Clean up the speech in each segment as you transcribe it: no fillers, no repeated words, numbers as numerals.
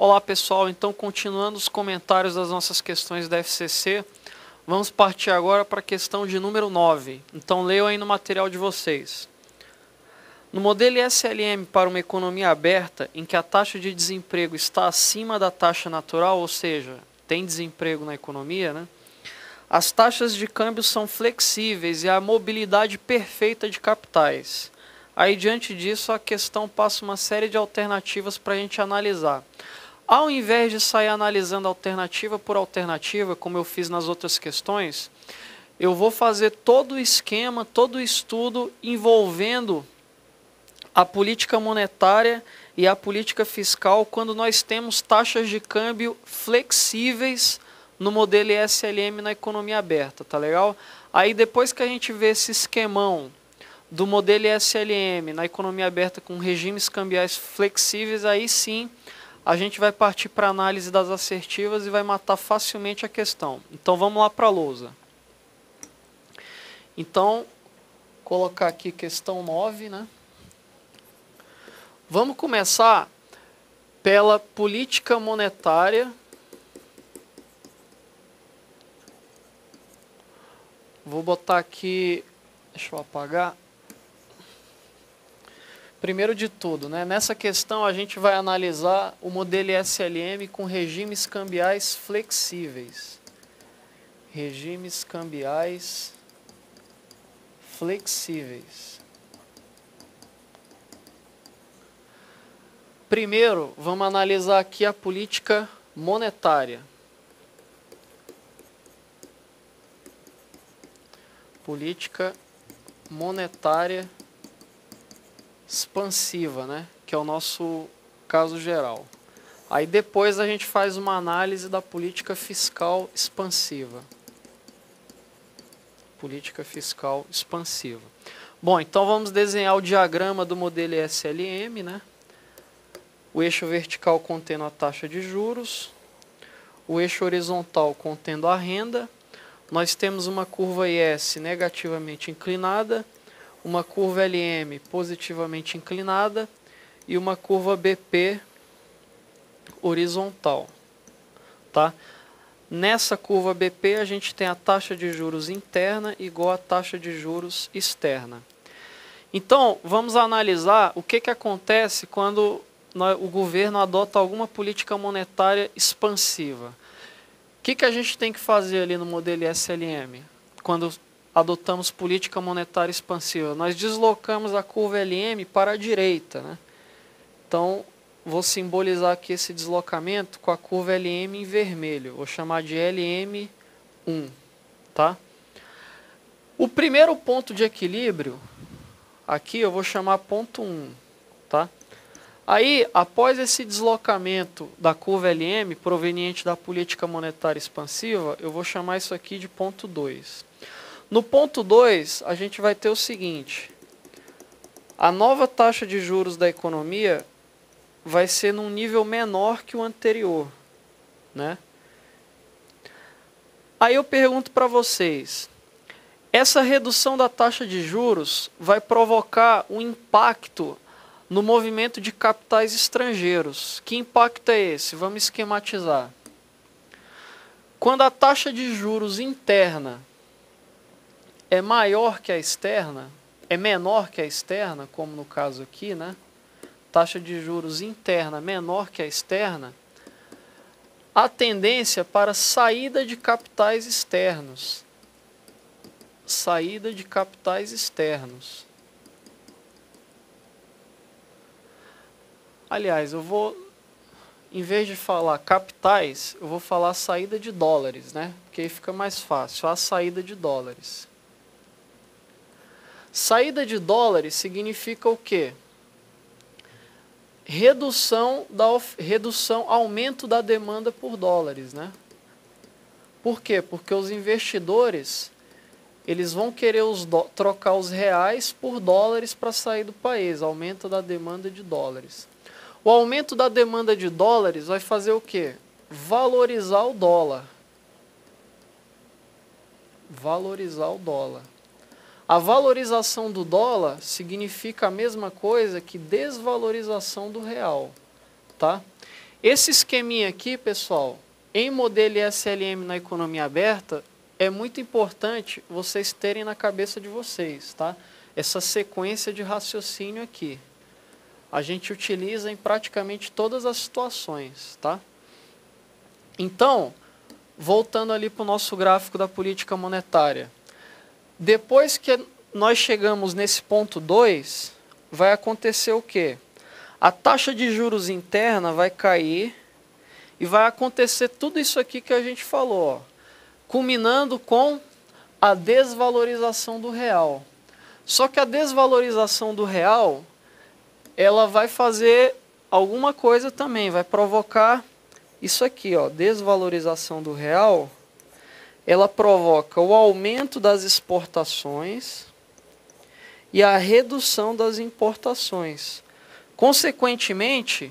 Olá pessoal, então continuando os comentários das nossas questões da FCC, vamos partir agora para a questão de número 9. Então leiam aí no material de vocês. No modelo SLM para uma economia aberta, em que a taxa de desemprego está acima da taxa natural, ou seja, tem desemprego na economia, né? As taxas de câmbio são flexíveis e há mobilidade perfeita de capitais. Aí, diante disso, a questão passa uma série de alternativas para a gente analisar. Ao invés de sair analisando alternativa por alternativa, como eu fiz nas outras questões, eu vou fazer todo o esquema, todo o estudo envolvendo a política monetária e a política fiscal quando nós temos taxas de câmbio flexíveis no modelo SLM na economia aberta, tá legal? Aí depois que a gente vê esse esquemão do modelo SLM na economia aberta com regimes cambiais flexíveis, aí sim a gente vai partir para a análise das assertivas e vai matar facilmente a questão. Então vamos lá para a lousa. Então, colocar aqui questão 9, né? Vamos começar pela política monetária. Vou botar aqui, deixa eu apagar. Primeiro de tudo, né, nessa questão a gente vai analisar o modelo SLM com regimes cambiais flexíveis. Regimes cambiais flexíveis. Primeiro, vamos analisar aqui a política monetária. Política monetária expansiva, né? Que é o nosso caso geral. Aí depois a gente faz uma análise da política fiscal expansiva. Política fiscal expansiva. Bom, então vamos desenhar o diagrama do modelo SLM, né? O eixo vertical contendo a taxa de juros, o eixo horizontal contendo a renda. Nós temos uma curva IS negativamente inclinada, uma curva LM positivamente inclinada e uma curva BP horizontal, tá? Nessa curva BP a gente tem a taxa de juros interna igual à taxa de juros externa. Então, vamos analisar o que acontece quando o governo adota alguma política monetária expansiva. O que a gente tem que fazer ali no modelo SLM, quando adotamos política monetária expansiva? Nós deslocamos a curva LM para a direita, né? Então, vou simbolizar aqui esse deslocamento com a curva LM em vermelho. Vou chamar de LM1, tá? O primeiro ponto de equilíbrio, aqui eu vou chamar ponto 1, tá? Aí, após esse deslocamento da curva LM, proveniente da política monetária expansiva, eu vou chamar isso aqui de ponto 2. No ponto 2, a gente vai ter o seguinte: a nova taxa de juros da economia vai ser num nível menor que o anterior, né? Aí eu pergunto para vocês, essa redução da taxa de juros vai provocar um impacto no movimento de capitais estrangeiros. Que impacto é esse? Vamos esquematizar. Quando a taxa de juros interna é maior que a externa, é menor que a externa, como no caso aqui, né? Taxa de juros interna menor que a externa, a tendência para saída de capitais externos. Saída de capitais externos. Aliás, eu vou, em vez de falar capitais, eu vou falar saída de dólares, né? Porque aí fica mais fácil, a saída de dólares. Saída de dólares significa o quê? Aumento da demanda por dólares, né? Por quê? Porque os investidores, eles vão querer trocar os reais por dólares para sair do país, aumento da demanda de dólares. O aumento da demanda de dólares vai fazer o quê? Valorizar o dólar. Valorizar o dólar. A valorização do dólar significa a mesma coisa que desvalorização do real, tá? Esse esqueminha aqui, pessoal, em modelo SLM na economia aberta, é muito importante vocês terem na cabeça de vocês, tá? Essa sequência de raciocínio aqui. A gente utiliza em praticamente todas as situações, tá? Então, voltando ali para o nosso gráfico da política monetária. Depois que nós chegamos nesse ponto 2, vai acontecer o quê? A taxa de juros interna vai cair e vai acontecer tudo isso aqui que a gente falou, ó, culminando com a desvalorização do real. Só que a desvalorização do real, ela vai fazer alguma coisa também, vai provocar isso aqui, ó, desvalorização do real. Ela provoca o aumento das exportações e a redução das importações. Consequentemente,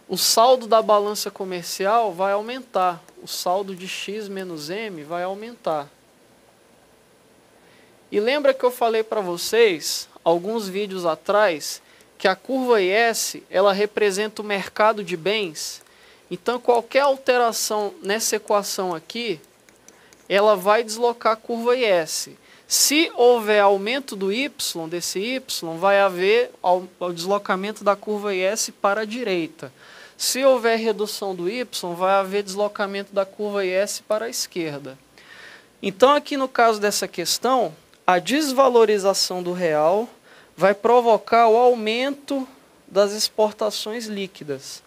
o saldo da balança comercial vai aumentar. O saldo de X menos M vai aumentar. E lembra que eu falei para vocês, alguns vídeos atrás, que a curva IS, ela representa o mercado de bens? Então, qualquer alteração nessa equação aqui, ela vai deslocar a curva IS. Se houver aumento do Y, desse Y, vai haver o deslocamento da curva IS para a direita. Se houver redução do Y, vai haver deslocamento da curva IS para a esquerda. Então, aqui no caso dessa questão, a desvalorização do real vai provocar o aumento das exportações líquidas.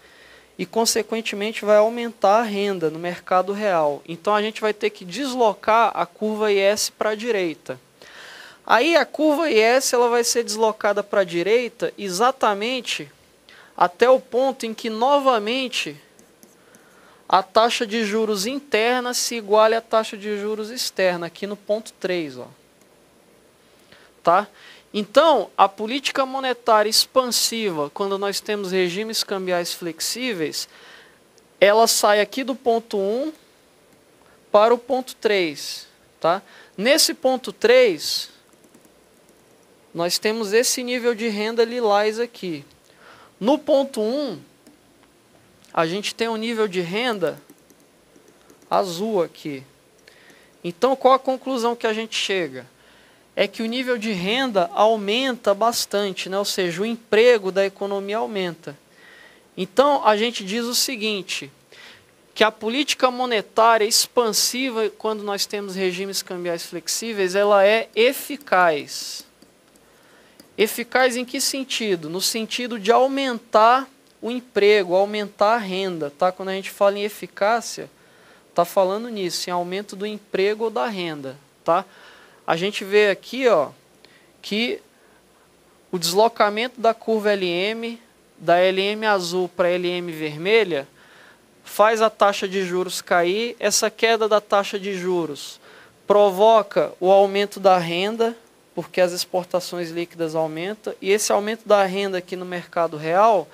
E, consequentemente, vai aumentar a renda no mercado real. Então, a gente vai ter que deslocar a curva IS para a direita. Aí, a curva IS ela vai ser deslocada para a direita exatamente até o ponto em que, novamente, a taxa de juros interna se iguale à taxa de juros externa, aqui no ponto 3. Ó. Tá? Então, a política monetária expansiva, quando nós temos regimes cambiais flexíveis, ela sai aqui do ponto 1 para o ponto 3. Tá? Nesse ponto 3, nós temos esse nível de renda lilás aqui. No ponto 1, a gente tem um nível de renda azul aqui. Então, qual a conclusão que a gente chega? É que o nível de renda aumenta bastante, né? Ou seja, o emprego da economia aumenta. Então, a gente diz o seguinte, que a política monetária expansiva, quando nós temos regimes cambiais flexíveis, ela é eficaz. Eficaz em que sentido? No sentido de aumentar o emprego, aumentar a renda. Tá? Quando a gente fala em eficácia, está falando nisso, em aumento do emprego ou da renda. Tá? A gente vê aqui, ó, que o deslocamento da curva LM, da LM azul para a LM vermelha, faz a taxa de juros cair. Essa queda da taxa de juros provoca o aumento da renda, porque as exportações líquidas aumentam, e esse aumento da renda aqui no mercado real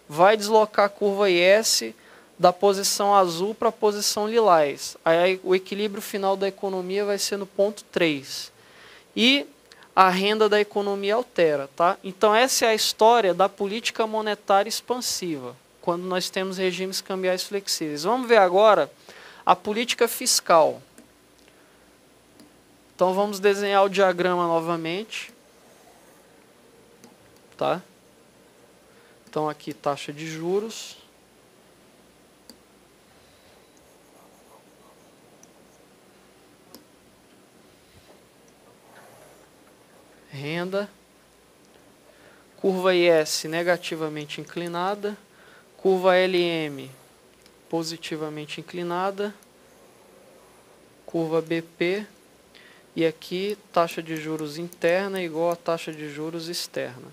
vai deslocar a curva IS da posição azul para a posição lilás. Aí o equilíbrio final da economia vai ser no ponto 3. E a renda da economia altera. Tá? Então essa é a história da política monetária expansiva, quando nós temos regimes cambiais flexíveis. Vamos ver agora a política fiscal. Então vamos desenhar o diagrama novamente. Tá? Então aqui taxa de juros. Renda, curva IS negativamente inclinada, curva LM positivamente inclinada, curva BP, e aqui taxa de juros interna igual a taxa de juros externa.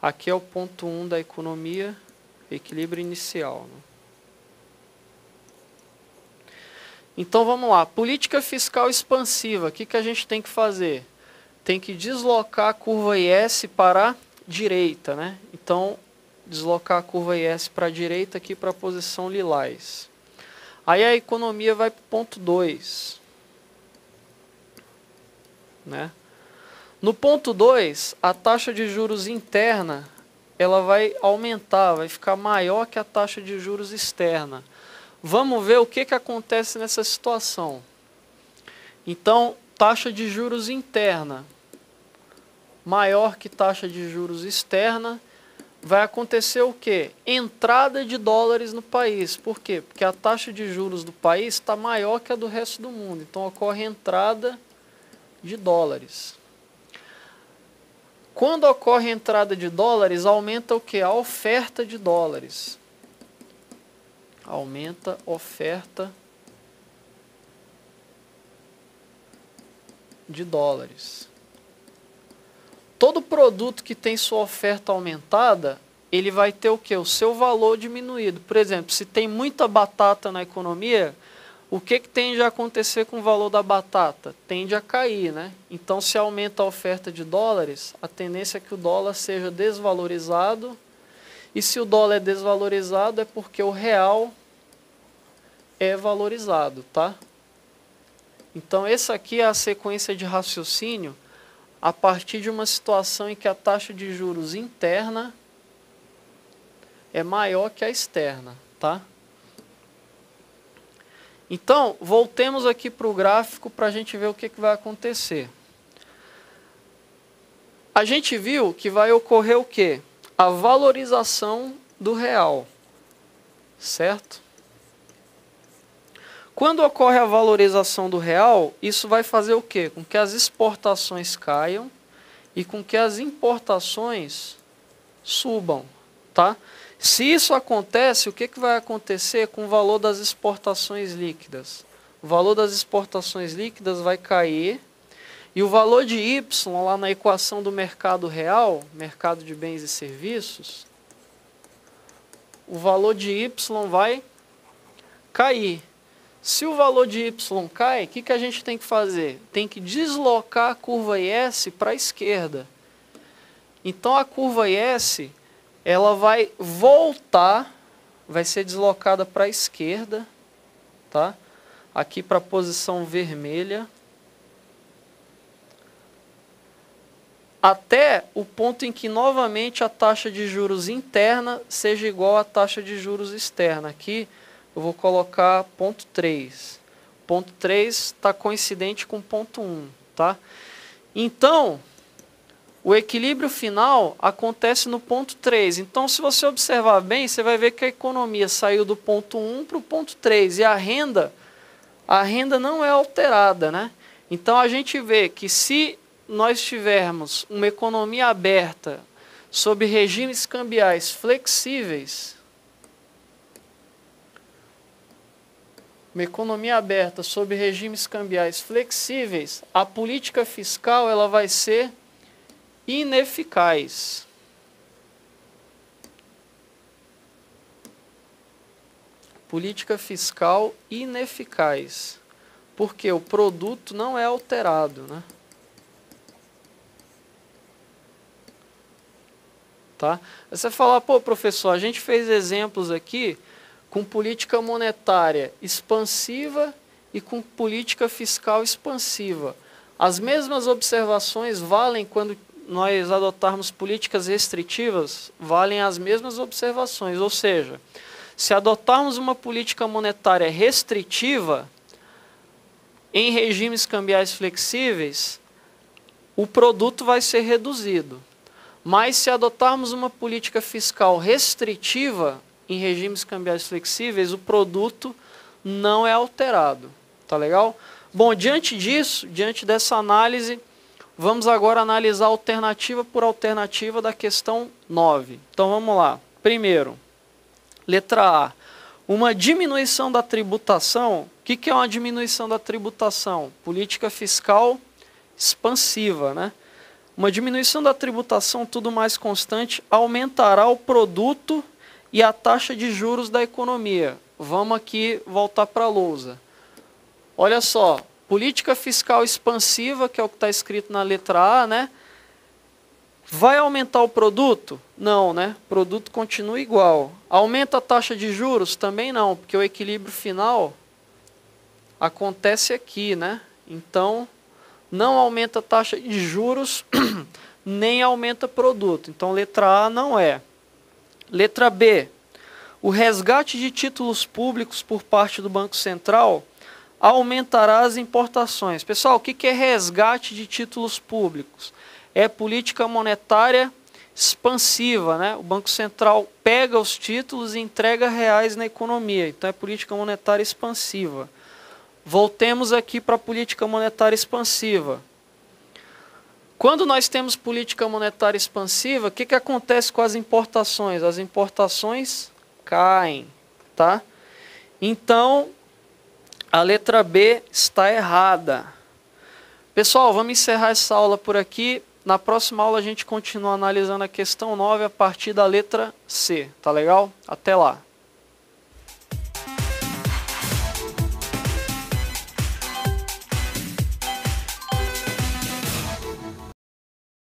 Aqui é o ponto 1 da economia, equilíbrio inicial. Né? Então vamos lá, política fiscal expansiva, o que a gente tem que fazer? Tem que deslocar a curva IS para a direita, né? Então, deslocar a curva IS para a direita aqui para a posição lilás. Aí a economia vai para o ponto 2. Né? No ponto 2, a taxa de juros interna ela vai aumentar, vai ficar maior que a taxa de juros externa. Vamos ver o que acontece nessa situação. Então, taxa de juros interna maior que taxa de juros externa, vai acontecer o quê? Entrada de dólares no país. Por quê? Porque a taxa de juros do país está maior que a do resto do mundo. Então, ocorre entrada de dólares. Quando ocorre entrada de dólares, aumenta o quê? A oferta de dólares. Aumenta a oferta de dólares. Todo produto que tem sua oferta aumentada, ele vai ter o quê? O seu valor diminuído. Por exemplo, se tem muita batata na economia, o que tende a acontecer com o valor da batata? Tende a cair, né? Então, se aumenta a oferta de dólares, a tendência é que o dólar seja desvalorizado. E se o dólar é desvalorizado, é porque o real é valorizado, tá? Então, essa aqui é a sequência de raciocínio a partir de uma situação em que a taxa de juros interna é maior que a externa, tá? Então, voltemos aqui para o gráfico para a gente ver o que vai acontecer. A gente viu que vai ocorrer o quê? A valorização do real, certo? Quando ocorre a valorização do real, isso vai fazer o quê? Com que as exportações caiam e com que as importações subam, tá? Se isso acontece, o que vai acontecer com o valor das exportações líquidas? O valor das exportações líquidas vai cair e o valor de Y, lá na equação do mercado real, mercado de bens e serviços, o valor de Y vai cair. Se o valor de Y cai, o que a gente tem que fazer? Tem que deslocar a curva IS para a esquerda. Então, a curva IS, ela vai voltar, vai ser deslocada para a esquerda, tá? Aqui para a posição vermelha. Até o ponto em que, novamente, a taxa de juros interna seja igual à taxa de juros externa. Aqui, eu vou colocar ponto 3. Ponto 3 está coincidente com ponto 1, tá? Então, o equilíbrio final acontece no ponto 3. Então, se você observar bem, você vai ver que a economia saiu do ponto 1 para o ponto 3. E a renda não é alterada, né? Então, a gente vê que se nós tivermos uma economia aberta sob regimes cambiais flexíveis, a política fiscal ela vai ser ineficaz. Política fiscal ineficaz. Porque o produto não é alterado, né? Tá? Você fala, pô, professor, a gente fez exemplos aqui com política monetária expansiva e com política fiscal expansiva. As mesmas observações valem quando nós adotarmos políticas restritivas, valem as mesmas observações. Ou seja, se adotarmos uma política monetária restritiva, em regimes cambiais flexíveis, o produto vai ser reduzido. Mas se adotarmos uma política fiscal restritiva, em regimes cambiais flexíveis, o produto não é alterado. Tá legal? Bom, diante disso, diante dessa análise, vamos agora analisar alternativa por alternativa da questão 9. Então vamos lá. Primeiro, letra A. Uma diminuição da tributação. O que é uma diminuição da tributação? Política fiscal expansiva, né? Uma diminuição da tributação, tudo mais constante, aumentará o produto e a taxa de juros da economia. Vamos aqui voltar para a lousa. Olha só, política fiscal expansiva, que é o que está escrito na letra A, né? Vai aumentar o produto? Não, né? O produto continua igual. Aumenta a taxa de juros? Também não, porque o equilíbrio final acontece aqui, né? Então, não aumenta a taxa de juros, nem aumenta produto. Então, letra A não é. Letra B, o resgate de títulos públicos por parte do Banco Central aumentará as importações. Pessoal, o que é resgate de títulos públicos? É política monetária expansiva, né? O Banco Central pega os títulos e entrega reais na economia. Então, é política monetária expansiva. Voltemos aqui para a política monetária expansiva. Quando nós temos política monetária expansiva, o que acontece com as importações? As importações caem, tá? Então, a letra B está errada. Pessoal, vamos encerrar essa aula por aqui. Na próxima aula a gente continua analisando a questão 9 a partir da letra C, tá legal? Até lá.